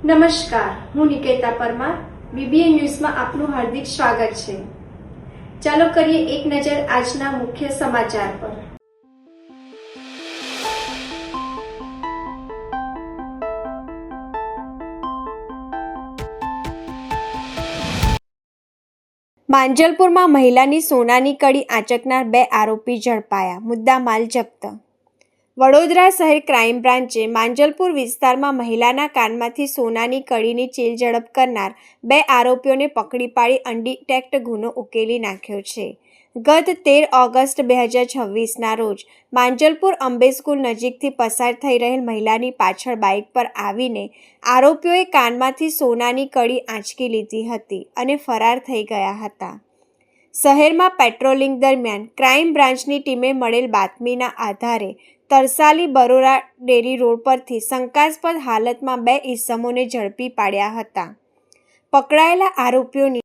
નમસ્કાર, હું નિકેતા પરમાર. બીબીએન ન્યૂઝમાં આપનું હાર્દિક સ્વાગત છે. ચાલો કરીએ એક નજર આજના મુખ્ય સમાચાર પર. માંજલપુરમાં મહિલાની સોનાની કડી આંચકનાર 2 આરોપી ઝડપાયા. મુદ્દામાલ જપ્ત. વડોદરા શહેર ક્રાઇમ બ્રાન્ચે માંજલપુર વિસ્તારમાં મહિલાના કાનમાંથી સોનાની કડીની ચીલઝડપ કરનાર 2 આરોપીઓને પકડી પાડી અનડિટેક્ટ ગુનો ઉકેલી નાખ્યો છે. ગત 13 ઓગસ્ટ 2026ના રોજ માંજલપુર અંબે સ્કૂલ નજીકથી પસાર થઈ રહેલ મહિલાની પાછળ બાઇક પર આવીને આરોપીઓએ કાનમાંથી સોનાની કડી આંચકી લીધી હતી અને ફરાર થઈ ગયા હતા. શહેરમાં પેટ્રોલિંગ દરમિયાન ક્રાઇમ બ્રાન્ચની ટીમે મળેલ બાતમીના આધારે તરસાલી બરોડા ડેરી રોડ પરથી શંકાસ્પદ હાલતમાં 2 ઈસમોને ઝડપી પાડ્યા હતા. પકડાયેલા આરોપીઓની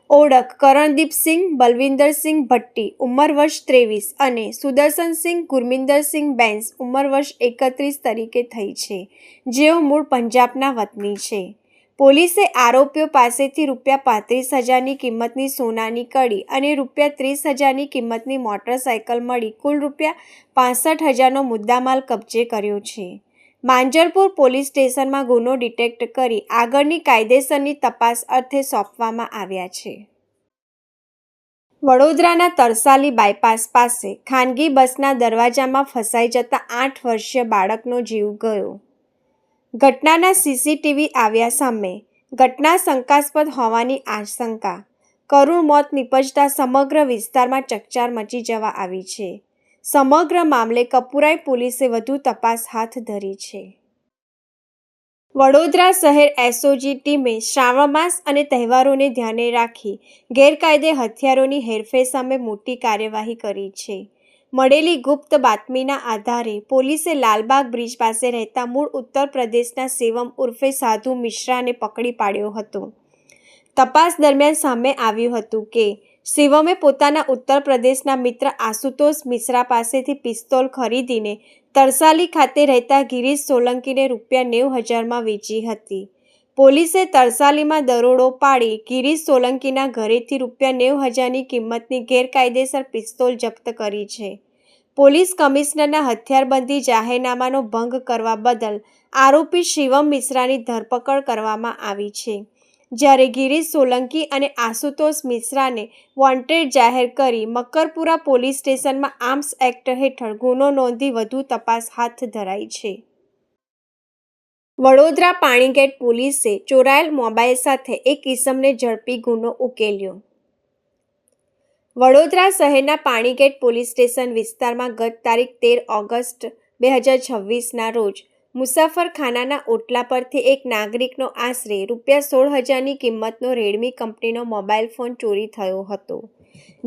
ઓળખ કરણદીપસિંહ બલવિંદરસિંહ ભટ્ટી ઉંમર વર્ષ 23 અને સુદર્શનસિંહ ગુરમિંદરસિંહ બેન્સ ઉંમર વર્ષ 31 તરીકે થઈ છે, જેઓ મૂળ પંજાબના વતની છે. પોલીસે આરોપીઓ પાસેથી ₹35,000ની કિંમતની સોનાની કડી અને ₹30,000ની કિંમતની મોટરસાયકલ મળી કુલ ₹65,000નો મુદ્દામાલ કબજે કર્યો છે. માંજલપુર પોલીસ સ્ટેશનમાં ગુનો ડિટેક્ટ કરી આગળની કાયદેસરની તપાસ અર્થે સોંપવામાં આવ્યા છે. વડોદરાના તરસાલી બાયપાસ પાસે ખાનગી બસના દરવાજામાં ફસાઈ જતા 8 વર્ષીય બાળકનો જીવ ગયો. ઘટનાના સીસીટીવી આવ્યા સામે. ઘટના શંકાસ્પદ હોવાની આશંકા. કરુણ મોત નીપજતા સમગ્ર વિસ્તારમાં ચકચાર મચી જવા આવી છે. સમગ્ર મામલે કપુરાઈ પોલીસે વધુ તપાસ હાથ ધરી છે. વડોદરા શહેર એસઓજી ટીમે શ્રાવણ માસ અને તહેવારોને ધ્યાને રાખી ગેરકાયદે હથિયારોની હેરફેર સામે મોટી કાર્યવાહી કરી છે. મળેલી ગુપ્ત બાતમીના આધારે પોલીસે લાલબાગ બ્રિજ પાસે રહેતા મૂળ ઉત્તર પ્રદેશના શિવમ ઉર્ફે સાધુ મિશ્રાને પકડી પાડ્યો હતો. તપાસ દરમિયાન સામે આવ્યું હતું કે શિવમે પોતાના ઉત્તર પ્રદેશના મિત્ર આશુતોષ મિશ્રા પાસેથી પિસ્તોલ ખરીદીને તરસાલી ખાતે રહેતા ગિરીશ સોલંકીને ₹90,000માં વેચી હતી. પોલીસે તરસાલીમાં દરોડો પાડી ગિરીશ સોલંકીના ઘરેથી ₹90,000ની કિંમતની ગેરકાયદેસર પિસ્તોલ જપ્ત કરી છે. પોલીસ કમિશનરના હથિયારબંધી જાહેરનામાનો ભંગ કરવા બદલ આરોપી શિવમ મિશ્રાની ધરપકડ કરવામાં આવી છે, જ્યારે ગિરીશ સોલંકી અને આશુતોષ મિશ્રાને વોન્ટેડ જાહેર કરી મકરપુરા પોલીસ સ્ટેશનમાં આર્મ્સ એક્ટ હેઠળ ગુનો નોંધી વધુ તપાસ હાથ ધરાઈ છે. વડોદરા પાણીગેટ પોલીસે ચોરાયેલ મોબાઈલ સાથે એક ઈસમને ઝડપી ગુનો ઉકેલ્યો. વડોદરા શહેરના પાણીગેટ પોલીસ સ્ટેશન વિસ્તારમાં ગત તારીખ 13 ઓગસ્ટ 2026ના રોજ મુસાફરખાનાના ઓટલા પરથી એક નાગરિકનો આશરે ₹16,000ની કિંમતનો રેડમી કંપનીનો મોબાઈલ ફોન ચોરી થયો હતો,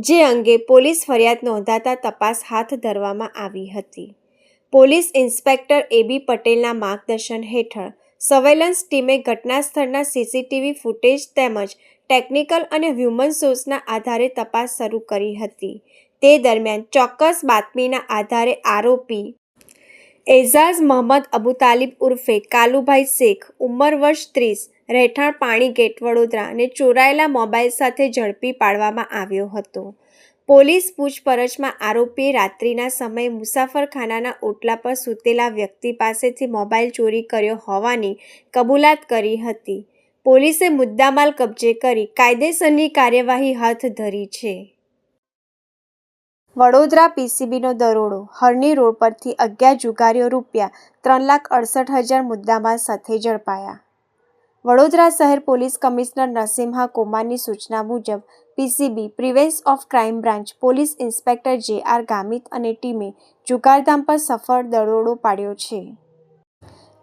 જે અંગે પોલીસ ફરિયાદ નોંધાતા તપાસ હાથ ધરવામાં આવી હતી. પોલીસ ઇન્સ્પેક્ટર એબી પટેલના માર્ગદર્શન હેઠળ સર્વેલન્સ ટીમે ઘટના સ્થળના સીસીટીવી ફૂટેજ તેમજ ટેકનિકલ અને હ્યુમન સોર્સના આધારે તપાસ શરૂ કરી હતી. તે દરમિયાન ચોક્કસ બાતમીના આધારે આરોપી એઝાઝ મહંમદ અબુતાલિબ ઉર્ફે કાલુભાઈ શેખ ઉંમર વર્ષ 30 રહેઠાણ પાણીગેટ વડોદરાને ચોરાયેલા મોબાઈલ સાથે ઝડપી પાડવામાં આવ્યો હતો. પોલીસ પૂછપરછમાં આરોપીએ રાત્રિના સમયે મુસાફરખાનાના ઓટલા પર સૂતેલા વ્યક્તિ પાસેથી મોબાઈલ ચોરી કર્યો હોવાની કબૂલાત કરી હતી. પોલીસે મુદ્દામાલ કબજે કરી કાયદેસરની કાર્યવાહી હાથ ધરી છે. વડોદરા પીસીબીનો દરોડો. હરણી રોડ પરથી 11 જુગારીઓ ₹3,68,000 મુદ્દામાલ સાથે ઝડપાયા. વડોદરા શહેર પોલીસ કમિશનર નરસિમ્હા કુમારની સૂચના મુજબ PCB prevention of crime branch police inspector JR Gamit અને ટીમે જુગારધામ પર સફળ દરોડો પાડ્યો છે.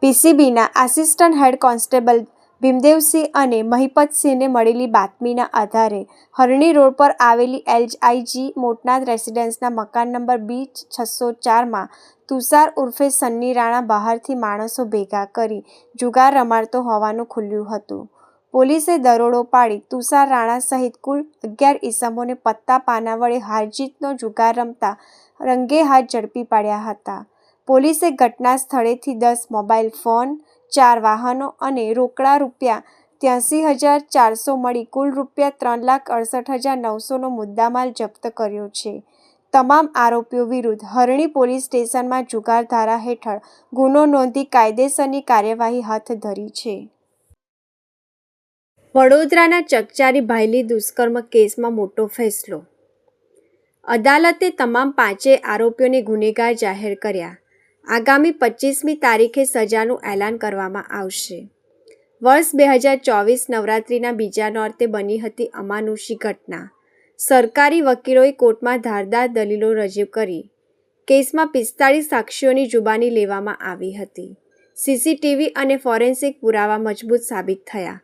પીસીબીના આસિસ્ટન્ટ હેડ કોન્સ્ટેબલ ભીમદેવસિંહ અને મહિપતસિંહને મળેલી બાતમીના આધારે હરણી રોડ પર આવેલી LIG મોટનાથ રેસિડેન્સના મકાન નંબર B604માં તુષાર ઉર્ફે સન્ની રાણા બહારથી માણસો ભેગા કરી જુગાર રમાડતો હોવાનું ખુલ્યું હતું. પોલીસે દરોડો પાડી તુષાર રાણા સહિત કુલ 11 ઈસમોને પત્તા પાના વડે હારજીતનો જુગાર રમતા રંગે હાથ ઝડપી પાડ્યા હતા. પોલીસે ઘટના સ્થળેથી 10 મોબાઈલ ફોન, 4 વાહનો અને રોકડા રૂપિયા 83,400 મળી કુલ રૂપિયા 3,68,900નો મુદ્દામાલ જપ્ત કર્યો છે. તમામ આરોપીઓ વિરુદ્ધ હરણી પોલીસ સ્ટેશનમાં જુગાર ધારા હેઠળ ગુનો નોંધી કાયદેસરની કાર્યવાહી હાથ ધરી છે. વડોદરાના ચકચારી ભાયલી દુષ્કર્મ કેસમાં મોટો ફેસલો. અદાલતે તમામ 5 આરોપીઓને ગુનેગાર જાહેર કર્યા. આગામી 25મી તારીખે સજાનું એલાન કરવામાં આવશે. વર્ષ 2024 નવરાત્રિના બીજા નોરતે બની હતી અમાનુષી ઘટના. સરકારી વકીલોએ કોર્ટમાં ધારદાર દલીલો રજૂ કરી. કેસમાં 45 સાક્ષીઓની જુબાની લેવામાં આવી હતી. સીસીટીવી અને ફોરેન્સિક પુરાવા મજબૂત સાબિત થયા.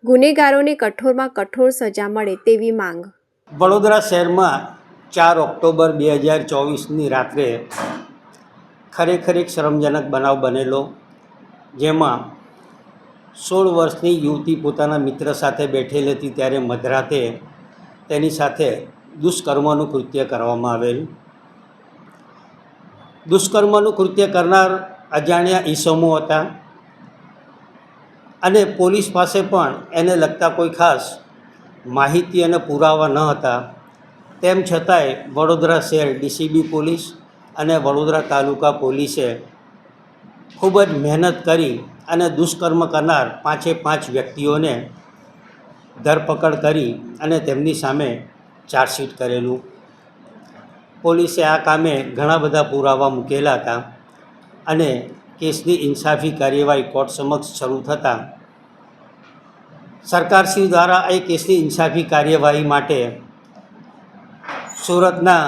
ગુનેગારોને કઠોરમાં કઠોર સજા મળે તેવી માંગ. વડોદરા શહેરમાં 4 ઓક્ટોબર 2024ની રાત્રે ખરેખર એક શરમજનક બનાવ બનેલો, જેમાં 16 વર્ષની યુવતી પોતાના મિત્ર સાથે બેઠેલી હતી ત્યારે મધરાતે તેની સાથે દુષ્કર્મનું કૃત્ય કરવામાં આવેલ. દુષ્કર્મનું કૃત્ય કરનાર અજાણ્યા ઈસમો હતા અને પોલીસ પાસે પણ એને લગતા કોઈ ખાસ માહિતી અને પુરાવા ન હતા. તેમ છતાંય વડોદરા શહેર ડીસીબી પોલીસ અને વડોદરા તાલુકા પોલીસે ખૂબ જ મહેનત કરી અને દુષ્કર્મ કરનાર 5 વ્યક્તિઓને ધરપકડ કરી અને તેમની સામે ચાર્જશીટ કરેલું. પોલીસે આ કામે ઘણા બધા પુરાવા મૂકેલા હતા અને કેસની ઇન્સાફી કાર્યવાહી કોર્ટ સમક્ષ શરૂ થતાં સરકારશ્રી દ્વારા એ કેસની ઇન્સાફી કાર્યવાહી માટે સુરતના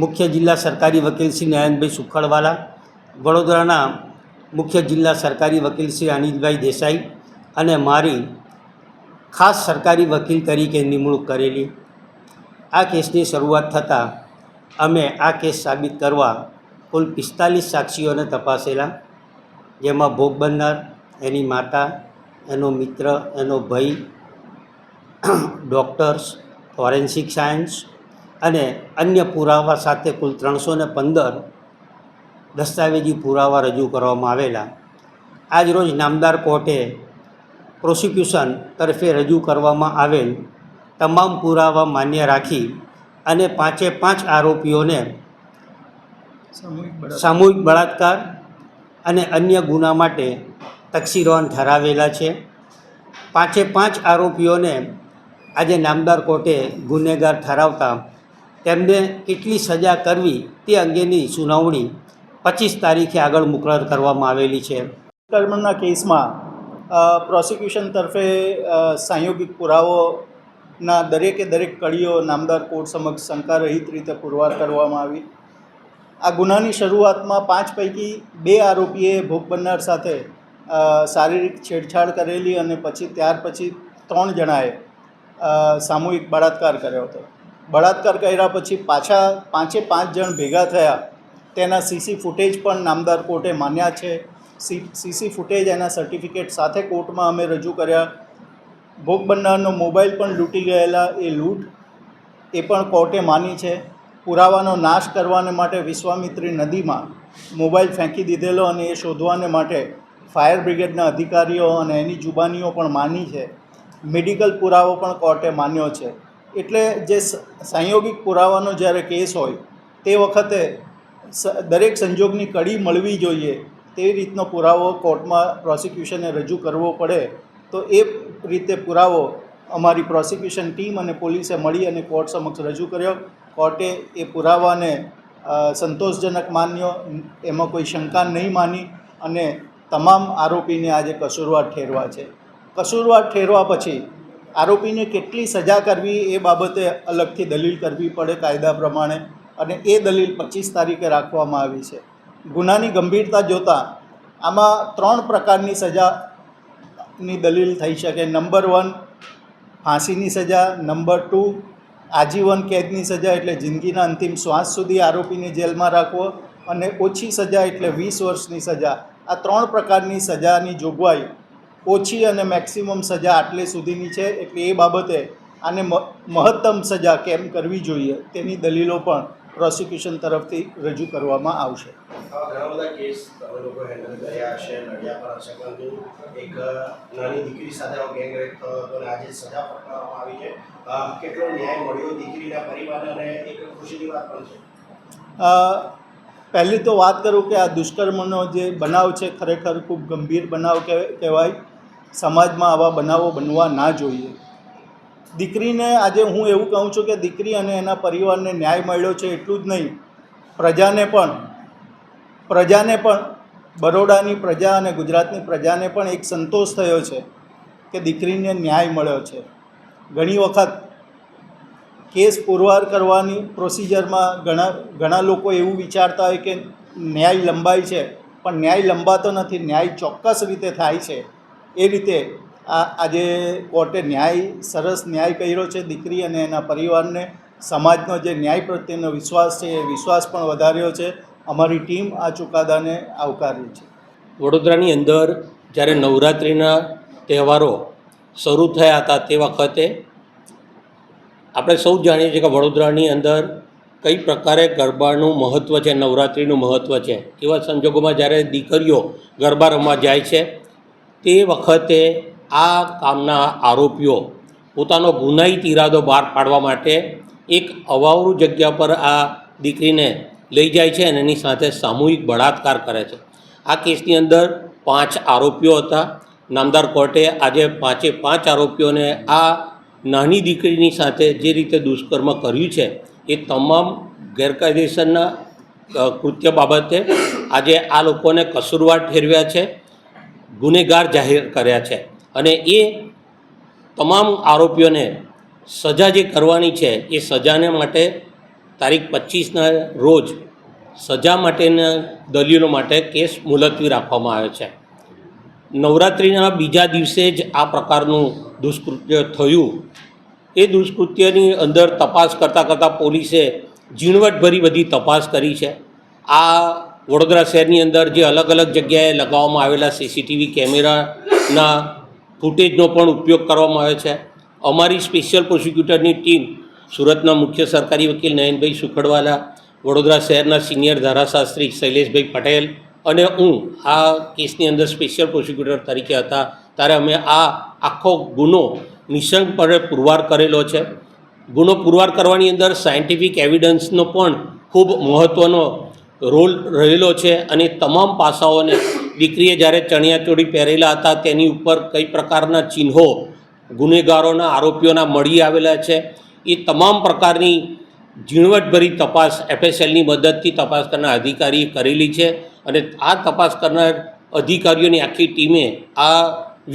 મુખ્ય જિલ્લા સરકારી વકીલ શ્રી નયનભાઈ સુખડવાલા, વડોદરાના મુખ્ય જિલ્લા સરકારી વકીલ શ્રી અનિલભાઈ દેસાઈ અને મારી ખાસ સરકારી વકીલ તરીકે નિમણૂક કરેલી. આ કેસની શરૂઆત થતાં અમે આ કેસ સાબિત કરવા કુલ 45 સાક્ષીઓને તપાસેલા, જેમાં ભોગ બનનાર, એની માતા, એનો મિત્ર, એનો ભાઈ, ડૉક્ટર્સ, ફોરેન્સિક સાયન્સ અને અન્ય પુરાવા સાથે કુલ 315 દસ્તાવેજી પુરાવા રજૂ કરવામાં આવેલા. આજરોજ નામદાર કોર્ટે પ્રોસિક્યુશન તરફે રજૂ કરવામાં આવેલ તમામ પુરાવા માન્ય રાખી અને 5 આરોપીઓને સામૂહિક બળાત્કાર અને અન્ય ગુના માટે તકસીરવાન ઠરાવેલા છે. 5 આરોપીઓને આજે નામદાર કોર્ટે ગુનેગાર ઠરાવતા તેમને કેટલી સજા કરવી તે અંગેની સુનાવણી 25 તારીખે આગળ મુકરર કરવામાં આવેલી છે. દુષ્કર્મના કેસમાં પ્રોસિક્યુશન તરફે સંયોગિક પુરાવાના દરેક કડીઓ નામદાર કોર્ટ સમક્ષ શંકારહિત રીતે પુરવાર કરવામાં આવી. આ ગુનાની શરૂઆતમાં 5 પૈકી 2 આરોપીએ ભોગ બનનાર સાથે શારીરિક છેડછાડ કરેલી અને ત્યાર પછી 3 જણાએ સામૂહિક બળાત્કાર કર્યો હતો. બળાત્કાર કર્યા પછી પાછા 5 જણ ભેગા થયા તેના સીસી ફૂટેજ પણ નામદાર કોર્ટે માન્યા છે. સીસી ફૂટેજ એના સર્ટિફિકેટ સાથે કોર્ટમાં અમે રજૂ કર્યા. ભોગ બનનારનો મોબાઈલ પણ લૂંટી ગયેલા એ લૂંટ એ પણ કોર્ટે માની છે. પુરાવાનો નાશ કરવાને માટે વિશ્વામિત્રી નદીમાં મોબાઈલ ફેંકી દીધેલો અને એ શોધવાને માટે ફાયર બ્રિગેડના અધિકારીઓ અને એની જુબાનીઓ પણ માની છે. મેડિકલ પુરાવો પણ કોર્ટે માન્યો છે. એટલે જે સંયોગિક પુરાવાનો જ્યારે કેસ હોય તે વખતે દરેક સંજોગની કડી મળવી જોઈએ તે રીતનો પુરાવો કોર્ટમાં પ્રોસિક્યુશને રજૂ કરવો પડે. તો એ રીતે પુરાવો અમારી પ્રોસિક્યુશન ટીમ અને પોલીસે મળી અને કોર્ટ સમક્ષ રજૂ કર્યો. કોર્ટે એ પુરાવાને સંતોષજનક માન્યો, એમાં કોઈ શંકા નહીં માની અને તમામ આરોપીને આજે કસૂરવાર ઠેરવા છે. કસૂરવાર ઠેરવા પછી આરોપીને કેટલી સજા કરવી એ બાબતે અલગથી દલીલ કરવી પડે કાયદા પ્રમાણે, અને એ દલીલ 25 તારીખે રાખવામાં આવી છે. ગુનાની ગંભીરતા જોતાં આમાં 3 પ્રકારની સજાની દલીલ થઈ શકે. નંબર 1 ફાંસીની સજા, નંબર 2 આજીવન કેદની સજા એટલે જિંદગીના અંતિમ શ્વાસ સુધી આરોપીને જેલમાં રાખવો, અને ઓછી સજા એટલે 20 વર્ષની સજા. આ 3 પ્રકારની સજાની જોગવાઈ ઓછી અને મેક્સિમમ સજા આટલે સુધીની છે. એટલે એ બાબતે આને મહત્તમ સજા કેમ કરવી જોઈએ તેની દલીલો પણ પ્રોસિક્યુશન તરફથી રજૂ કરવામાં આવશે. ઘણા બધા કેસ તમે લોકો હેન્ડલ કર્યા હશે, લડ્યા પણ હશે, પરંતુ એક નાની દીકરી સાથે ગેંગ રેપ થયો હતો અને આજે સજા ફટકારવામાં આવી છે. કેટલો ન્યાય મળ્યો દીકરીના પરિવારને અને એક ખુશીની વાત પણ છે. પહેલી તો વાત કરું કે આ દુષ્કર્મનો જે બનાવ છે ખરેખર ખૂબ ગંભીર બનાવ કહેવાય. સમાજમાં આવા બનાવો બનવા ના જોઈએ. દીકરીને આજે હું એવું કહું છું કે દીકરી અને એના પરિવારને ન્યાય મળ્યો છે એટલું જ નહીં, પ્રજાને પણ બરોડાની પ્રજા અને ગુજરાતની પ્રજાને પણ એક સંતોષ થયો છે કે દીકરીને ન્યાય મળ્યો છે. ઘણી વખત કેસ પુરવાર કરવાની પ્રોસિજરમાં ઘણા લોકો એવું વિચારતા હોય કે ન્યાય લંબાય છે, પણ ન્યાય લંબાતો નથી, ન્યાય ચોક્કસ રીતે થાય છે. એ રીતે આજે કોર્ટે સરસ ન્યાય કર્યો છે. દીકરી અને એના પરિવારને સમાજનો જે ન્યાય પ્રત્યેનો વિશ્વાસ છે એ વિશ્વાસ પણ વધાર્યો છે. અમારી ટીમ આ ચુકાદાને આવકારી છે. વડોદરાની અંદર જ્યારે નવરાત્રિના તહેવારો શરૂ થયા હતા તે વખતે આપણે સૌ જાણીએ છીએ કે વડોદરાની અંદર કઈ પ્રકારે ગરબાનું મહત્ત્વ છે, નવરાત્રિનું મહત્ત્વ છે. એવા સંજોગોમાં જ્યારે દીકરીઓ ગરબા રમવા જાય છે તે વખતે આ કામના આરોપીઓ પોતાનો ગુનાહિત ઇરાદો બહાર પાડવા માટે એક અવાવરૂ જગ્યા પર આ દીકરીને લઈ જાય છે અને એની સાથે સામૂહિક બળાત્કાર કરે છે. આ કેસની અંદર 5 આરોપીઓ હતા. નામદાર કોર્ટે આજે 5 આરોપીઓને આ નાની દીકરીની સાથે જે રીતે દુષ્કર્મ કર્યું છે એ તમામ ગેરકાયદેસરના કૃત્ય બાબતે આજે આ લોકોને કસૂરવાર ઠેરવ્યા છે, ગુનેગાર જાહેર કર્યા છે અને એ તમામ આરોપીઓને સજા જે કરવાની છે એ સજાને માટે તારીખ 25ના રોજ સજા માટેના દલીલો માટે કેસ મુલતવી રાખવામાં આવ્યો છે. નવરાત્રિના બીજા દિવસે જ આ પ્રકારનું દુષ્કૃત્ય થયું. એ દુષ્કૃત્યની અંદર તપાસ કરતાં પોલીસે ઝીણવટભરી બધી તપાસ કરી છે. આ વડોદરા શહેરની અંદર જે અલગ અલગ જગ્યાએ લગાવવામાં આવેલા સીસીટીવી કેમેરાના ફૂટેજનો પણ ઉપયોગ કરવામાં આવ્યો છે. અમારી સ્પેશિયલ પ્રોસિક્યુટરની ટીમ સુરતના મુખ્ય સરકારી વકીલ નયનભાઈ સુખડવાલા, વડોદરા શહેરના સિનિયર ધારાશાસ્ત્રી શૈલેષભાઈ પટેલ અને હું આ કેસની અંદર સ્પેશિયલ પ્રોસિક્યુટર તરીકે હતા ત્યારે અમે આ આખો ગુનો નિઃશંકપણે પુરવાર કરેલો છે. ગુનો પુરવાર કરવાની અંદર સાયન્ટિફિક એવિડન્સનો પણ ખૂબ મહત્ત્વનો રોલ રહેલો છે અને તમામ પાસાઓને દીકરીએ જ્યારે ચણિયાચોળી પહેરેલા હતા તેની ઉપર કઈ પ્રકારના ચિહ્નો ગુનેગારોના આરોપીઓના મળી આવેલા છે એ તમામ પ્રકારની ઝીણવટભરી તપાસ FSLની મદદથી તપાસ કરનાર અધિકારીએ કરેલી છે અને આ તપાસ કરનાર અધિકારીઓની આખી ટીમે આ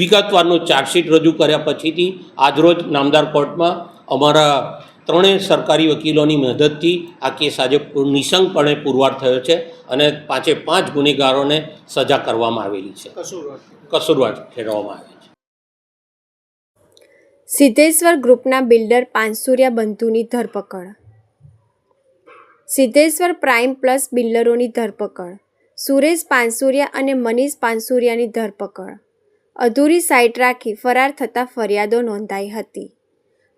વિગતવારનો ચાર્જશીટ રજૂ કર્યા પછીથી આજરોજ નામદાર કોર્ટમાં અમારા 3 સરકારી વકીલોની મદદથી આ કેસ આજે નિઃશંકપણે પુરવાર થયો છે અને 5 ગુનેગારોને સજા કરવામાં આવેલી છે, કસૂરવાર ઠેરવવામાં આવી છે. સિદ્ધેશ્વર ગ્રુપના બિલ્ડર પાનસુરિયા બંધુની ધરપકડ. સિદ્ધેશ્વર પ્રાઇમ પ્લસ બિલ્ડરોની ધરપકડ. સુરેશ પાનસુરિયા અને મનીષ પાનસુરિયાની ધરપકડ. અધૂરી સાઇટ રાખી ફરાર થતા ફરિયાદો નોંધાઈ હતી.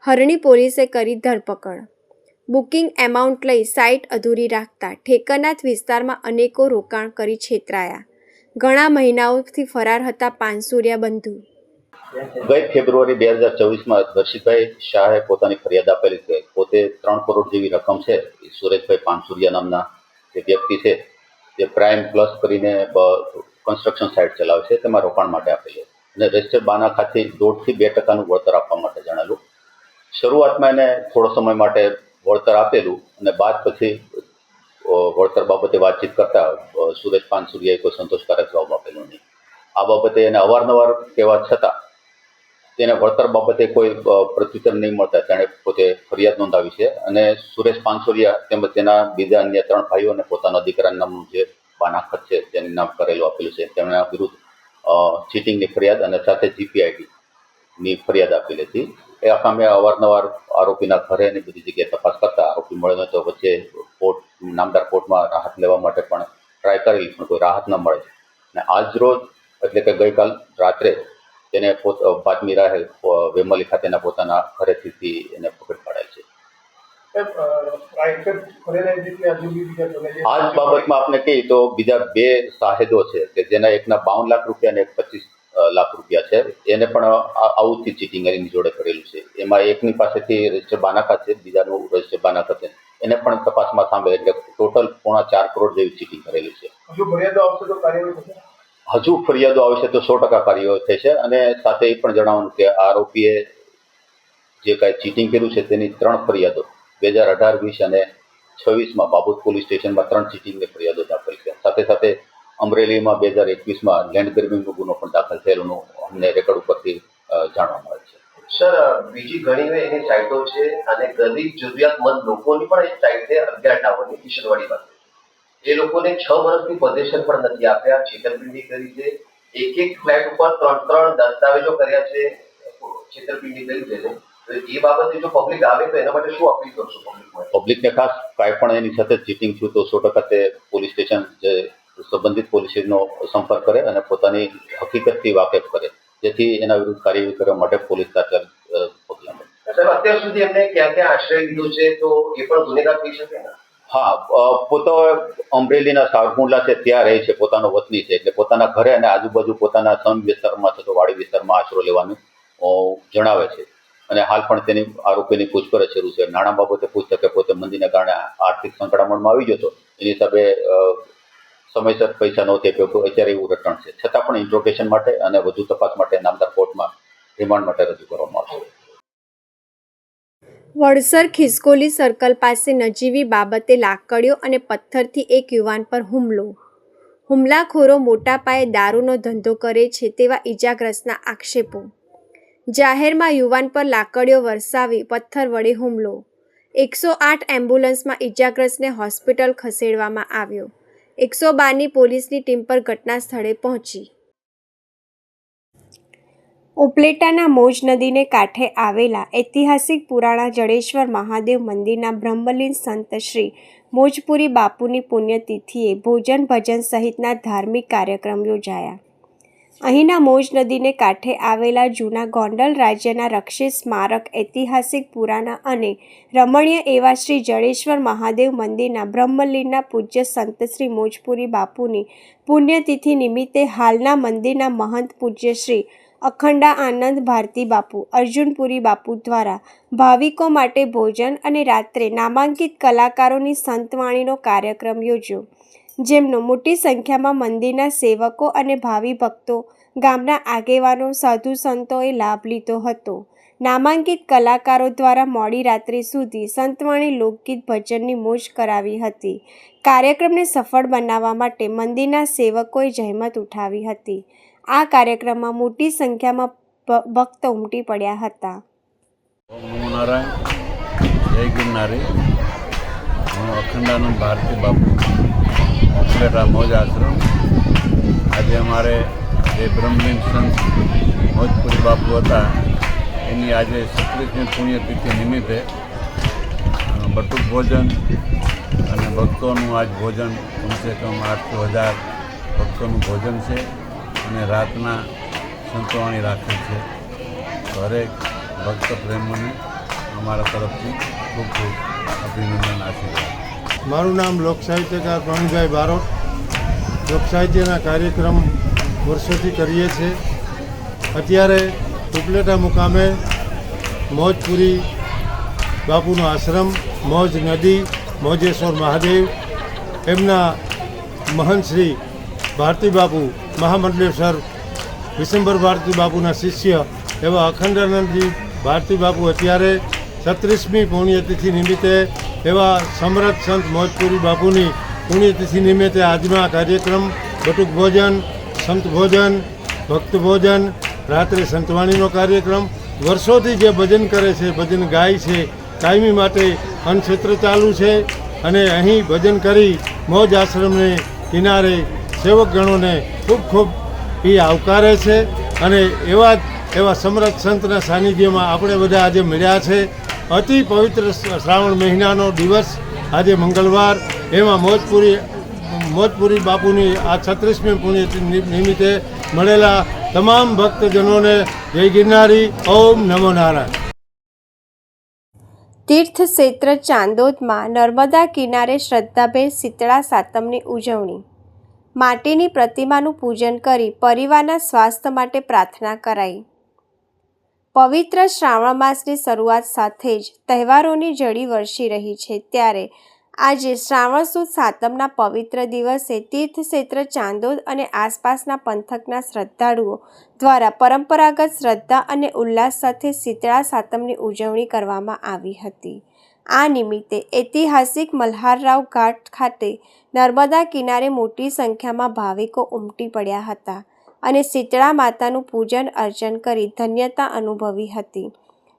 હરણી પોલીસે કરી ધરપકડ. બુકિંગ એમાઉન્ટ લઈ સાઇટ અધૂરી રાખતા ઠેકરનાથ વિસ્તારમાં અનેકો રોકાણ કરી છેતરાયા. ઘણા મહિનાઓથી ફરાર હતા પાનસુરિયા બંધુ. ગઈ ફેબ્રુઆરી 2024માં દર્શિતભાઈ શાહે પોતાની ફરિયાદ આપેલી છે. પોતે 3 કરોડ જેવી રકમ છે એ સુરેશભાઈ પાનસુરિયા નામના જે વ્યક્તિ છે જે પ્રાઇમ પ્લસ કરીને કન્સ્ટ્રક્શન સાઇટ ચલાવે છે તેમાં રોકાણ માટે આપેલી અને રજિસ્ટર બાના ખાતે 1.5 થી 2% વળતર આપવા માટે જણાવેલું. શરૂઆતમાં એને થોડો સમય માટે વળતર આપેલું અને બાદ પછી વળતર બાબતે વાતચીત કરતા સુરેશ પાનસુરિયાએ કોઈ સંતોષકારક જવાબ આપેલો નહીં. આ બાબતે એને અવારનવાર કહેવા છતાં તેને વળતર બાબતે કોઈ પ્રત્યુત્તર નહીં મળતા તેણે પોતે ફરિયાદ નોંધાવી છે અને સુરેશ પાનસુરિયા તેમજ તેના બીજા અન્ય 3 ભાઈઓને પોતાના દીકરાના નામનું જે બાનાખત છે તેનું નામ કરેલું આપેલું છે. તેમના વિરુદ્ધ ચીટિંગની ફરિયાદ અને સાથે GPIDની ફરિયાદ આપેલી હતી. એ સામે અવારનવાર આરોપીના ઘરે અને બધી જગ્યાએ તપાસ કરતા આરોપી મળ્યો તો વચ્ચે નામદાર કોર્ટમાં રાહત લેવા માટે પણ ટ્રાય કરેલી પણ કોઈ રાહત ન મળે અને આજ રોજ એટલે કે ગઈકાલ રાત્રે તેને બાતમી રાહે વેમલી ખાતેના પોતાના ઘરેથી એને પકડી પાડેલ છે. આ જ બાબતમાં આપણે કહીએ તો બીજા બે સાહેદો છે કે જેના એકના 52 લાખ રૂપિયા અને એક 25 લાખ રૂપિયા છે, એને પણ આવુંથી ચીટિંગ એની જોડે કરેલું છે. એમાં એકની પાસેથી રજિસ્ટર બાનાકા છે, બીજાનું રજિસ્ટર બાનાકા છે, એને પણ તપાસમાં સામેલ, એટલે ટોટલ 4.5 કરોડ જેવી ચીટિંગ કરેલી છે. હજુ ફરિયાદો આવશે તો 100% કાર્યવાહી થશે. અને સાથે એ પણ જણાવવાનું કે આરોપીએ જે કાંઈ ચીટિંગ કર્યું છે તેની 3 ફરિયાદો 2018, 20 અને 26માં બાબોદ પોલીસ સ્ટેશનમાં 3 ચીટિંગની ફરિયાદો દાખલ છે. સાથે સાથે અમરેલીમાં 2021માં લેન્ડ ગ્રેબિંગનો ગુનો પણ દાખલ થયેલો અમને રેકોર્ડ ઉપરથી જાણવા મળે છે. સર, બીજી ઘણી એની સાઇટો છે અને ગરીબ જરૂરિયાતમંદ લોકોની પણ એક સાઇટ છે 11 ટાવરની કિશનવાડી પાસે. એ લોકોને 6 વર્ષથી પોઝેશન પણ નથી આપ્યા, છેતરપિંડી કરી છે. એક ફ્લેટ ઉપર 3 દસ્તાવેજો કર્યા છે, છેતરપિંડી કરી છે. એ બાબતે જો પબ્લિક આવે તો એના માટે શું અપીલ કરશો પબ્લિકને? ખાસ કાંઈ પણ એની સાથે ચીટિંગ થયું તો 100% તે પોલીસ સ્ટેશન જે સંબંધિત પોલીસનો સંપર્ક કરે અને પોતાની હકીકતથી વાકેફ કરે, જેથી એના વિરુદ્ધ કાર્યવાહી કરવા માટે પોલીસ તાત્કાલિક પગલાં લે. સાહેબ, અત્યાર સુધી એમને ક્યાં ક્યાં આશ્રય લીધો છે તો એ પણ ગુનેગાર થઈ શકે ને? હા, પોતો અમરેલીના સાવરકુંડલા છે ત્યાં રહે છે, પોતાનો વતની છે, એટલે પોતાના ઘરે અને આજુબાજુ પોતાના સમ વિસ્તારમાં થતો વાડી વિસ્તારમાં આશરો લેવાનું જણાવે છે. અને હાલ પણ તેની આરોપીની પૂછપરછ શરૂ છે. નાણાં બાબતે પૂછતા કે પોતે મંદીને કારણે આર્થિક સંકળામણમાં આવી ગયો હતો, એની હિસાબે સમયસર પૈસા નહોતી આપ્યો, અત્યારે એવું રટણ છે. છતાં પણ ઇન્ટ્રોગેશન માટે અને વધુ તપાસ માટે નામદાર કોર્ટમાં રિમાન્ડ માટે રજૂ કરવામાં આવશે. વડસર ખિસકોલી સર્કલ પાસે નજીવી બાબતે લાકડીઓ અને પથ્થરથી એક યુવાન પર હુમલો. હુમલાખોરો મોટા પાયે દારૂનો ધંધો કરે છે તેવા ઈજાગ્રસ્તના આક્ષેપો. જાહેરમાં યુવાન પર લાકડીઓ વરસાવી પથ્થર વડે હુમલો. 108 એમ્બ્યુલન્સમાં ઈજાગ્રસ્તને હોસ્પિટલ ખસેડવામાં આવ્યો. 112ની પોલીસની ટીમ પર ઘટના સ્થળે પહોંચી. ઉપલેટાના મોજ નદીને કાંઠે આવેલા ઐતિહાસિક પુરાણા જડેશ્વર મહાદેવ મંદિરના બ્રહ્મલીન સંત શ્રી મોજપુરી બાપુની પુણ્યતિથિએ ભોજન ભજન સહિતના ધાર્મિક કાર્યક્રમ યોજાયા. અહીંના મોજ નદીને કાંઠે આવેલા જૂના ગોંડલ રાજ્યના રક્ષિત સ્મારક ઐતિહાસિક પુરાણા અને રમણીય એવા શ્રી જડેશ્વર મહાદેવ મંદિરના બ્રહ્મલીનના પૂજ્ય સંત શ્રી મોજપુરી બાપુની પુણ્યતિથિ નિમિત્તે હાલના મંદિરના મહંત પૂજ્ય શ્રી અખંડા આનંદ ભારતી બાપુ અર્જુનપુરી બાપુ દ્વારા ભાવિકો માટે ભોજન અને રાત્રે નામાંકિત કલાકારોની સંતવાણીનો કાર્યક્રમ યોજ્યો, જેમનો મોટી સંખ્યામાં મંદિરના સેવકો અને ભાવિ ભક્તો, ગામના આગેવાનો, સાધુ સંતોએ લાભ લીધો હતો. નામાંકિત કલાકારો દ્વારા મોડી રાત્રે સુધી સંતવાણી લોકગીત ભજનની મોજ કરાવી હતી. કાર્યક્રમને સફળ બનાવવા માટે મંદિરના સેવકોએ જહેમત ઉઠાવી હતી. આ કાર્યક્રમમાં મોટી સંખ્યામાં ભક્તો ઉમટી પડ્યા હતા. ઓમ નમો નારાયણ, જય ગિરનારી. હું અખંડાનંદ ભારતી બાપુ, ઉપલેટા મોજ આશ્રમ. આજે અમારે જે બ્રહ્મલીન સંત મોજપુરી બાપુ હતા એની આજે 37મી પુણ્યતિથિ નિમિત્તે બટુક ભોજન અને ભક્તોનું આજ ભોજન કમસે કમ 800,000 ભક્તોનું ભોજન છે અને રાતના સંતવાણી રાખેલ છે. દરેક ભક્ત પ્રેમીને અમારા તરફથી ખૂબ ખૂબ અભિનંદન, આશીર્વાદ. મારું નામ લોકસાહિત્યકાર પ્રવીણભાઈ બારોટ. લોકસાહિત્યના કાર્યક્રમ વર્ષોથી કરીએ છીએ. અત્યારે ઉપલેટા મુકામે મોજપુરી બાપુનો આશ્રમ, મોજ નદી, મોજેશ્વર મહાદેવ, એમના મહંત શ્રી ભારતી બાપુ મહામંડલેશ્વર વિશંબર ભારતી બાપુના શિષ્ય એવા અખંડાનંદજી ભારતી બાપુ અત્યારે 36મી પુણ્યતિથિ નિમિત્તે એવા સમરથ સંત મોજપુરી બાપુની પુણ્યતિથિ નિમિત્તે આજનો આ કાર્યક્રમ બટુક ભોજન, સંત ભોજન, ભક્ત ભોજન, રાત્રે સંતવાણીનો કાર્યક્રમ. વર્ષોથી જે ભજન કરે છે, ભજન ગાય છે, કાયમી માટે અન્નક્ષેત્ર ચાલુ છે અને અહીં ભજન કરી મોજ આશ્રમને કિનારે સેવકગણોને ખૂબ ખૂબ એ આવકારે છે. અને એવા સમરથ સંતના સાનિધ્યમાં આપણે બધા આજે મળ્યા છે. અતિ પવિત્ર શ્રાવણ મહિનાનો દિવસ આજે મંગળવાર, એમાં મોજપુરી બાપુની આ 36મી પુણ્યતિથિ નિમિત્તે મળેલા તમામ ભક્તજનોને જય ગિરનારી. ઓમ નમો નારાયણ. તીર્થક્ષેત્ર ચાંદોદમાં નર્મદા કિનારે શ્રદ્ધાભેર શીતળા સાતમની ઉજવણી. માટીની પ્રતિમાનું પૂજન કરી પરિવારના સ્વાસ્થ્ય માટે પ્રાર્થના કરાઈ. પવિત્ર શ્રાવણ માસની શરૂઆત સાથે જ તહેવારોની ઝડી વરસી રહી છે, ત્યારે આજે શ્રાવણ સુદ સાતમના પવિત્ર દિવસે તીર્થક્ષેત્ર ચાંદોદ અને આસપાસના પંથકના શ્રદ્ધાળુઓ દ્વારા પરંપરાગત શ્રદ્ધા અને ઉલ્લાસ સાથે શીતળા સાતમની ઉજવણી કરવામાં આવી હતી. આ નિમિત્તે ઐતિહાસિક મલ્હારરાવ ઘાટ ખાતે નર્મદા કિનારે મોટી સંખ્યામાં ભાવિકો ઉમટી પડ્યા હતા અને શીતળા માતાનું પૂજન અર્ચન કરી ધન્યતા અનુભવી હતી.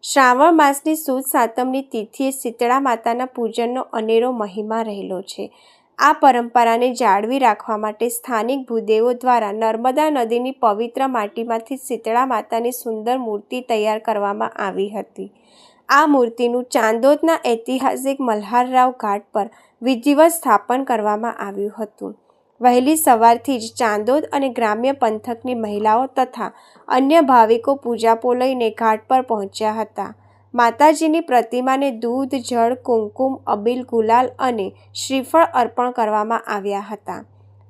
શ્રાવણ માસની સુદ સાતમની તિથિએ શીતળા માતાના પૂજનનો અનેરો મહિમા રહેલો છે. આ પરંપરાને જાળવી રાખવા માટે સ્થાનિક ભૂદેવો દ્વારા નર્મદા નદીની પવિત્ર માટીમાંથી શીતળા માતાની સુંદર મૂર્તિ તૈયાર કરવામાં આવી હતી. આ મૂર્તિનું ચાંદોદના ઐતિહાસિક મલ્હારરાવ ઘાટ પર વિધિવત સ્થાપન કરવામાં આવ્યું હતું. વહેલી સવારથી જ ચાંદોદ અને ગ્રામ્ય પંથકની મહિલાઓ તથા અન્ય ભાવિકો પૂજાપો લઈને ઘાટ પર પહોંચ્યા હતા. માતાજીની પ્રતિમાને દૂધ, જળ, કુમકુમ, અબીલ, ગુલાલ અને શ્રીફળ અર્પણ કરવામાં આવ્યા હતા.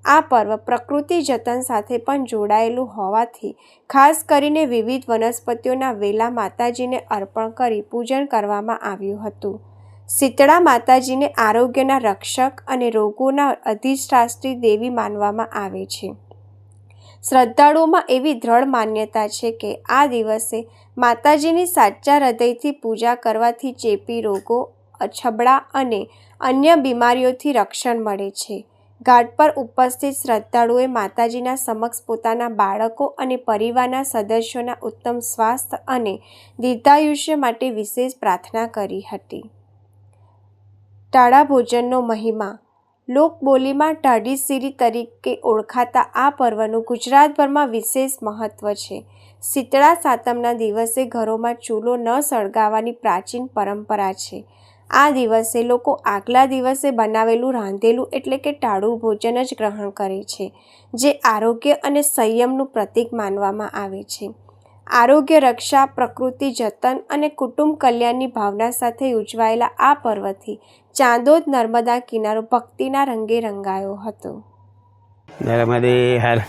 આ પર્વ પ્રકૃતિ જતન સાથે પણ જોડાયેલું હોવાથી ખાસ કરીને વિવિધ વનસ્પતિઓના વેલા માતાજીને અર્પણ કરી પૂજન કરવામાં આવ્યું હતું. શીતળા માતાજીને આરોગ્યના રક્ષક અને રોગોના અધિષ્ઠાત્રી દેવી માનવામાં આવે છે. શ્રદ્ધાળુઓમાં એવી દ્રઢ માન્યતા છે કે આ દિવસે માતાજીની સાચા હૃદયથી પૂજા કરવાથી ચેપી રોગો, અછબડા અને અન્ય બીમારીઓથી રક્ષણ મળે છે. ઘાટ પર ઉપસ્થિત શ્રદ્ધાળુઓએ માતાજીના સમક્ષ પોતાના બાળકો અને પરિવારના સદસ્યોના ઉત્તમ સ્વાસ્થ્ય અને દીર્ઘાયુષ્ય માટે વિશેષ પ્રાર્થના કરી હતી. ટાળા ભોજનનો મહિમા. લોકબોલીમાં ટાઢી શીરી તરીકે ઓળખાતા આ પર્વનું ગુજરાતભરમાં વિશેષ મહત્વ છે. શીતળા સાતમના દિવસે ઘરોમાં ચૂલો ન સળગાવવાની પ્રાચીન પરંપરા છે. આ દિવસે લોકો આગલા દિવસે બનાવેલું રાંધેલું એટલે કે ટાળું ભોજન જ ગ્રહણ કરે છે, જે આરોગ્ય અને સંયમનું પ્રતીક માનવામાં આવે છે. આરોગ્ય રક્ષા, પ્રકૃતિ જતન અને કુટુંબ કલ્યાણની ભાવના સાથે ઉજવાયેલા આ પર્વથી ચાંદોદ નર્મદા કિનારો ભક્તિના રંગે રંગાયો હતો. નર્મદે હર.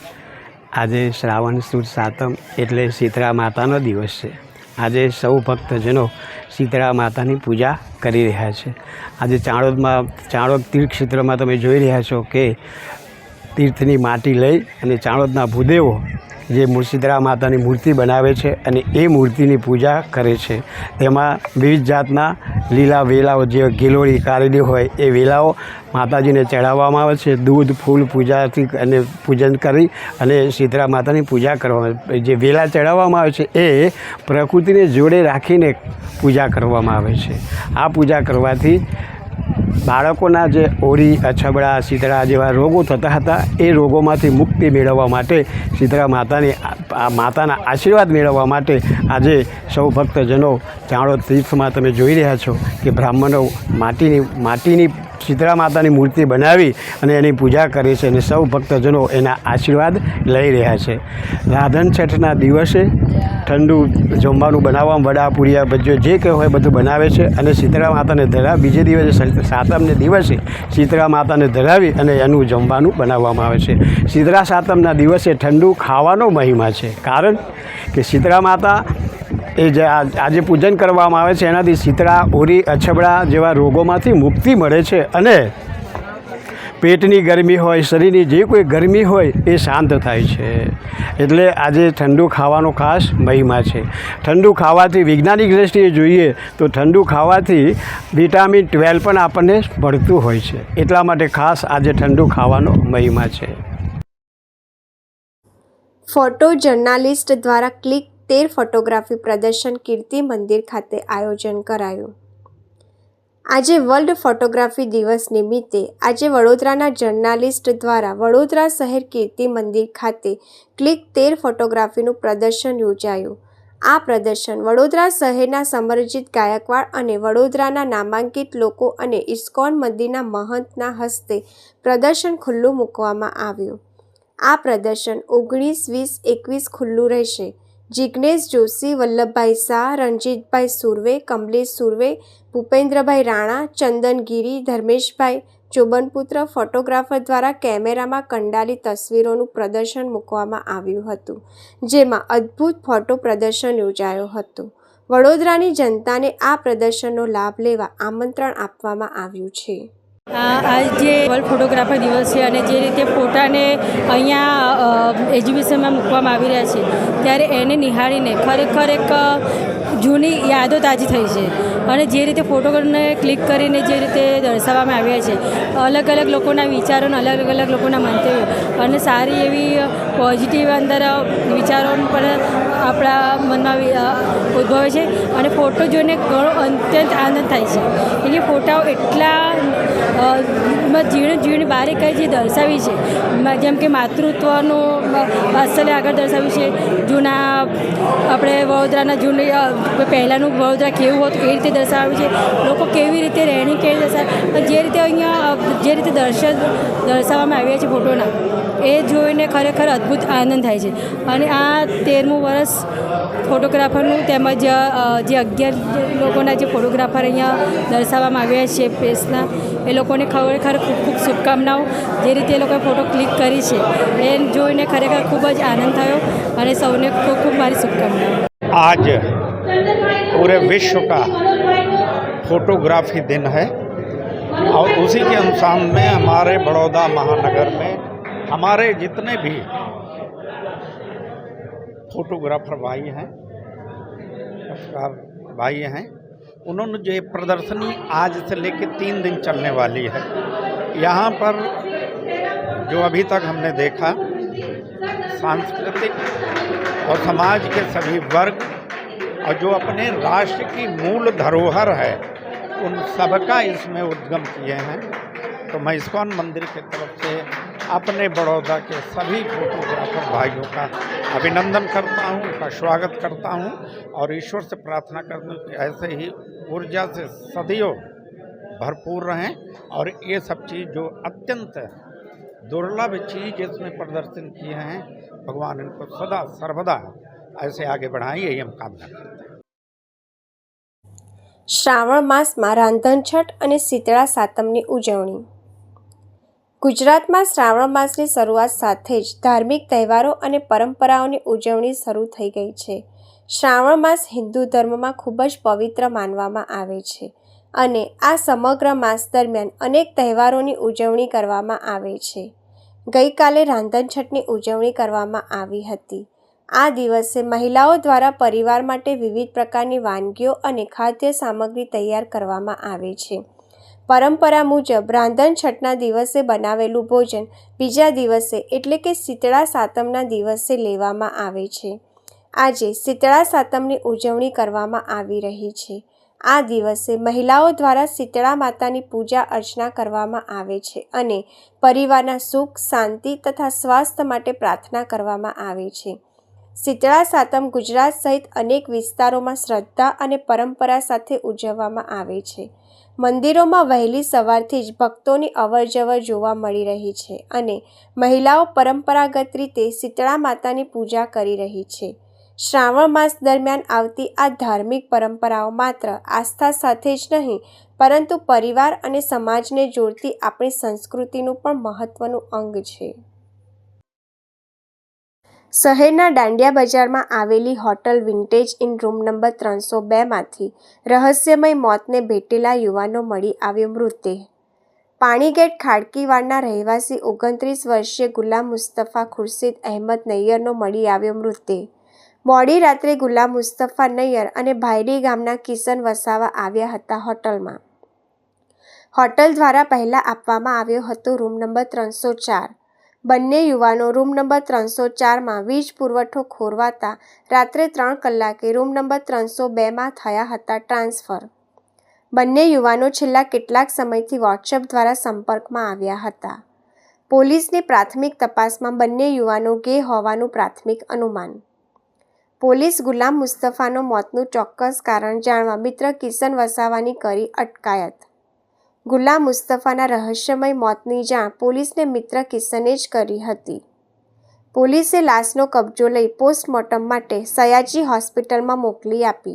આજે શ્રાવણ સુદ સાતમ એટલે શીતળા માતાનો દિવસ છે. આજે સૌ ભક્તજનો શીતળા માતાની પૂજા કરી રહ્યા છે. આજે ચાણોદ તીર્થક્ષેત્રમાં તમે જોઈ રહ્યા છો કે તીર્થની માટી લઈ અને ચાણોદના ભૂદેવો જે શીતળા માતાની મૂર્તિ બનાવે છે અને એ મૂર્તિની પૂજા કરે છે. તેમાં વિવિધ જાતના લીલા વેલાઓ, જે ગિલોળી કાઢેલી હોય એ વેલાઓ માતાજીને ચડાવવામાં આવે છે. દૂધ, ફૂલ પૂજાથી અને પૂજન કરી અને શીતળા માતાની પૂજા કરવામાં આવે. જે વેલા ચડાવવામાં આવે છે એ પ્રકૃતિને જોડે રાખીને પૂજા કરવામાં આવે છે. આ પૂજા કરવાથી બાળકોના જે ઓરી, અછબડા, શીતળા જેવા રોગો થતા હતા એ રોગોમાંથી મુક્તિ મેળવવા માટે શીતળા માતાના આશીર્વાદ મેળવવા માટે આજે સૌ ભક્તજનો ચાણોદ તીર્થમાં તમે જોઈ રહ્યા છો કે બ્રાહ્મણો માટીની શીતળા માતાની મૂર્તિ બનાવી અને એની પૂજા કરે છે અને સૌ ભક્તજનો એના આશીર્વાદ લઈ રહ્યા છે. રાધન છઠના દિવસે ઠંડુ જમવાનું બનાવવામાં વડા, પૂરિયા, ભજીયો જે કંઈ હોય બધું બનાવે છે અને શીતળા માતાને બીજે દિવસે સાતમને દિવસે શીતળા માતાને ધરાવી અને એનું જમવાનું બનાવવામાં આવે છે. શીતળા સાતમના દિવસે ઠંડુ ખાવાનો મહિમા છે, કારણ કે શીતળા માતા એ જે આજે પૂજન કરવામાં આવે છે એનાથી શીતળા, ઓરી, અછબડા જેવા રોગોમાંથી મુક્તિ મળે છે અને પેટની ગરમી હોય, શરીરની જે કોઈ ગરમી હોય એ શાંત થાય છે. એટલે આજે ઠંડુ ખાવાનો ખાસ મહિમા છે. ઠંડુ ખાવાથી વૈજ્ઞાનિક દૃષ્ટિએ જોઈએ તો ઠંડુ ખાવાથી વિટામિન 12 પણ આપણને મળતું હોય છે. એટલા માટે ખાસ આજે ઠંડુ ખાવાનો મહિમા છે. ફોટો જર્નાલિસ્ટ દ્વારા ક્લિક 13 ફોટોગ્રાફી પ્રદર્શન કીર્તિ મંદિર ખાતે આયોજન કરાયું. આજે વર્લ્ડ ફોટોગ્રાફી દિવસ નિમિત્તે આજે વડોદરાના જર્નાલિસ્ટ દ્વારા વડોદરા શહેર કીર્તિ મંદિર ખાતે ક્લિક 13 ફોટોગ્રાફીનું પ્રદર્શન યોજાયું. આ પ્રદર્શન વડોદરા શહેરના સમરજીત ગાયકવાડ અને વડોદરાના નામાંકિત લોકો અને ઇસ્કોન મંદિરના મહંતના હસ્તે પ્રદર્શન ખુલ્લું મૂકવામાં આવ્યું. આ પ્રદર્શન 19, 20, 21 ખુલ્લું રહેશે. જિજ્ઞેશ જોશી, વલ્લભભાઈ શાહ, રણજીતભાઈ સુરવે, કમલેશ સુરવે, ભૂપેન્દ્રભાઈ રાણા, ચંદન ગીરી, ધર્મેશભાઈ ચોબનપુત્ર ફોટોગ્રાફર દ્વારા કેમેરામાં કંડાલી તસવીરોનું પ્રદર્શન મૂકવામાં આવ્યું હતું, જેમાં અદ્ભુત ફોટો પ્રદર્શન યોજાયો હતો. વડોદરાની જનતાને આ પ્રદર્શનનો લાભ લેવા આમંત્રણ આપવામાં આવ્યું છે. આજે વર્લ્ડ ફોટોગ્રાફર દિવસ છે અને જે રીતે ફોટાને અહીંયા એક્ઝિબિશનમાં મૂકવામાં આવી રહ્યા છે, ત્યારે એને નિહાળીને ખરેખર એક જૂની યાદો તાજી થઈ છે. અને જે રીતે ફોટોને ક્લિક કરીને જે રીતે દર્શાવવામાં આવ્યા છે, અલગ અલગ લોકોના વિચારો, અલગ અલગ લોકોના મંતવ્યો અને સારી એવી પોઝિટિવ અંદર વિચારો પણ આપણા મનમાં ઉદ્ભવે છે. અને ફોટો જોઈને ઘણો અત્યંત આનંદ થાય છે. એની ફોટાઓ એટલા ઝીણી બારીકાઈ જે દર્શાવી છે, જેમ કે માતૃત્વનું વાત્સલ્ય આગળ દર્શાવ્યું છે. જૂના આપણે વડોદરાના જૂની પહેલાંનું વડોદરા કેવું હતું એ રીતે દર્શાવ્યું છે. લોકો કેવી રીતે રહેણી કેવી દર્શાવે, જે રીતે અહીંયા જે રીતે દર્શાવવામાં આવ્યા છે ફોટોના, એ જોઈને ખરેખર અદ્ભુત આનંદ થાય છે. અને આ 13મું વર્ષ ફોટોગ્રાફરનું તેમજ જે 11 લોકોના જે ફોટોગ્રાફર અહીંયા દર્શાવવામાં આવ્યા છે પ્રેસના, એ લોકોને ખરેખર ખૂબ ખૂબ શુભકામનાઓ. જે રીતે એ લોકોએ ફોટો ક્લિક કરી છે એ જોઈને ખરેખર ખૂબ જ આનંદ થયો અને સૌને ખૂબ ખૂબ મારી શુભકામનાઓ. आज पूरे विश्व का फोटोग्राफी दिन है और उसी के अनुसार में हमारे बड़ौदा महानगर में हमारे जितने भी फोटोग्राफर भाई हैं, पत्रकार भाई हैं, उन्होंने जो ये प्रदर्शनी आज से लेकर 3 दिन चलने वाली है, यहाँ पर जो अभी तक हमने देखा सांस्कृतिक और समाज के सभी वर्ग और जो अपने राष्ट्र की मूल धरोहर है उन सबका इसमें उद्गम किए हैं. तो मैं इस्कॉन मंदिर की तरफ से अपने बड़ौदा के सभी फोटोग्राफर भाइयों का अभिनंदन करता हूँ, उनका स्वागत करता हूँ और ईश्वर से प्रार्थना करता हूँ कि ऐसे ही ऊर्जा से सदैव भरपूर रहें और ये सब चीज़ जो अत्यंत दुर्लभ चीज़ इसमें प्रदर्शन किए हैं, भगवान इनको सदा सर्वदा ऐसे आगे बढ़ाएं, यही हम कामना करते हैं. શ્રાવણ માસમાં રાંધણછઠ અને શીતળા સાતમની ઉજવણી. ગુજરાતમાં શ્રાવણ માસની શરૂઆત સાથે જ ધાર્મિક તહેવારો અને પરંપરાઓની ઉજવણી શરૂ થઈ ગઈ છે. શ્રાવણ માસ હિન્દુ ધર્મમાં ખૂબ જ પવિત્ર માનવામાં આવે છે અને આ સમગ્ર માસ દરમિયાન અનેક તહેવારોની ઉજવણી કરવામાં આવે છે. ગઈકાલે રાંધણછઠની ઉજવણી કરવામાં આવી હતી. આ દિવસે મહિલાઓ દ્વારા પરિવાર માટે વિવિધ પ્રકારની વાનગીઓ અને ખાદ્ય સામગ્રી તૈયાર કરવામાં આવે છે. પરંપરા મુજબ રાંધણછઠના દિવસે બનાવેલું ભોજન બીજા દિવસે એટલે કે શીતળા સાતમના દિવસે લેવામાં આવે છે. આજે શીતળા સાતમની ઉજવણી કરવામાં આવી રહી છે. આ દિવસે મહિલાઓ દ્વારા શીતળા માતાની પૂજા અર્ચના કરવામાં આવે છે અને પરિવારના સુખ, શાંતિ તથા સ્વાસ્થ્ય માટે પ્રાર્થના કરવામાં આવે છે. શીતળા સાતમ ગુજરાત સહિત અનેક વિસ્તારોમાં શ્રદ્ધા અને પરંપરા સાથે ઉજવવામાં આવે છે. મંદિરોમાં વહેલી સવારથી જ ભક્તોની અવરજવર જોવા મળી રહી છે અને મહિલાઓ પરંપરાગત રીતે શીતળા માતાની પૂજા કરી રહી છે. શ્રાવણ માસ દરમિયાન આવતી આ ધાર્મિક પરંપરાઓ માત્ર આસ્થા સાથે જ નહીં, પરંતુ પરિવાર અને સમાજને જોડતી આપણી સંસ્કૃતિનું પણ મહત્વનું અંગ છે. શહેરના દાંડિયા બજારમાં આવેલી hotel Vintage Inn room number 302માંથી રહસ્યમય મોતને ભેટેલા યુવાનો મળી આવ્યો મૃતદેહ. પાણીગેટ ખાડકીવાડના રહેવાસી 29 વર્ષીય ગુલામ મુસ્તફા ખુરશીદ અહેમદ નૈયરનો મળી આવ્યો મૃતદેહ. મોડી રાત્રે ગુલામ મુસ્તફા નૈયર અને ભાયલી ગામના કિશન વસાવા આવ્યા હતા હોટલમાં. હોટલ દ્વારા પહેલાં આપવામાં આવ્યો હતો રૂમ નંબર 304. બંને યુવાનો રૂમ નંબર 304માં વીજ પુરવઠો ખોરવાતા રાત્રે 3 કલાકે રૂમ નંબર 302માં થયા હતા ટ્રાન્સફર. બંને યુવાનો છેલ્લા કેટલાક સમયથી વોટ્સએપ દ્વારા સંપર્કમાં આવ્યા હતા. પોલીસની પ્રાથમિક તપાસમાં બંને યુવાનો ગે હોવાનું પ્રાથમિક અનુમાન. પોલીસ ગુલામ મુસ્તફાનો મોતનું ચોક્કસ કારણ જાણવા મિત્ર કિશન વસાવાની કરી અટકાયત. ગુલામ મુસ્તફાના રહસ્યમય મોતની જાણ પોલીસને મિત્ર કિશને જ કરી હતી. પોલીસે લાશનો કબજો લઈ પોસ્ટમોર્ટમ માટે સયાજી હોસ્પિટલમાં મોકલી આપી.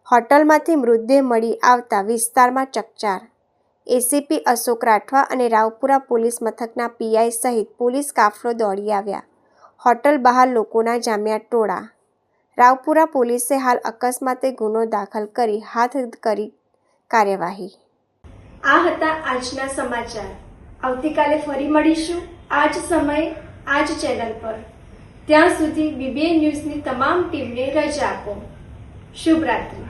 હોટલમાંથી મૃતદેહ મળી આવતા વિસ્તારમાં ચકચાર. એસીપી અશોક રાઠવા અને રાવપુરા પોલીસ મથકના પીઆઈ સહિત પોલીસ કાફલો દોડી આવ્યા. હોટલ બહાર લોકોના જામ્યા ટોળા. રાવપુરા પોલીસે હાલ અકસ્માતે ગુનો દાખલ કરી હાથ કરી કાર્યવાહી. આ હતા આજના સમાચાર. આવતીકાલે ફરી મળીશું આ જ સમયે આ જ ચેનલ પર. ત્યાં સુધી બીબીએ ન્યૂઝની તમામ ટીમને રજા આપો. શુભ રાત્રિ.